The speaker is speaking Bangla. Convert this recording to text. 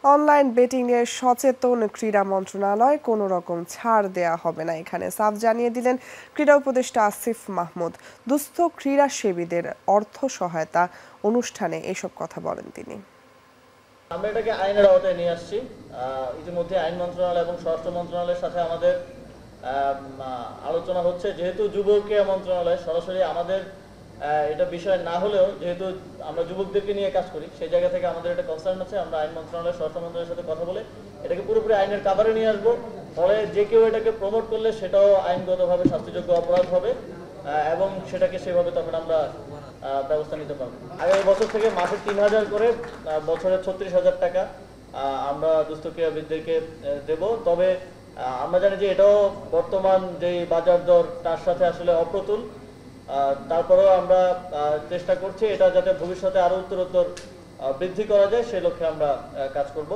অনলাইন বেটিং এ সচেতন ক্রীড়া মন্ত্রণালয় কোনো রকম ছাড় দেয়া হবে না, এখানে সাফ জানিয়ে দিলেন ক্রীড়া উপদেষ্টা আসিফ মাহমুদ। দুস্থ ক্রীড়াসেবীদের অর্থ সহায়তা অনুষ্ঠানে এসব কথা বলেন তিনি। আমরা এটাকে আইনের আওতায় নিয়ে আসছি। ইতিমধ্যে আইন মন্ত্রণালয় এবং স্বরাষ্ট্র মন্ত্রণালয়ের সাথে আমাদের আলোচনা হচ্ছে। যেহেতু যুব ক্রীড়া মন্ত্রণালয় সরাসরি আমাদের এটা বিষয় না হলেও, যেহেতু আমরা যুবকদেরকে নিয়ে কাজ করি, সেই জায়গা থেকে আমাদের একটা কনসার্ন আছে। আমরা আইন মন্ত্রণালয় স্বরাষ্ট্র মন্ত্রণালয়ের সাথে কথা বলে এটাকে পুরোপুরি আইনের কাভারে নিয়ে আসবো। ফলে যে কেউ এটাকে প্রমোট করলে সেটাও আইনগতভাবে শাস্তিযোগ্য অপরাধ হবে এবং সেটাকে সেভাবে তখন আমরা ব্যবস্থা নিতে পারবো। আগামী বছর থেকে মাসে ৩,০০০ করে, বছরে ৩৬,০০০ টাকা আমরা দুস্থ ক্রীড়াবিদদেরকে দেব। তবে আমরা জানি যে এটাও বর্তমান যে বাজার দর তার সাথে আসলে অপ্রতুল। তারপরেও আমরা চেষ্টা করছি এটা যাতে ভবিষ্যতে আরো উত্তরোত্তর বৃদ্ধি করা যায়, সেই লক্ষ্যে আমরা কাজ করব।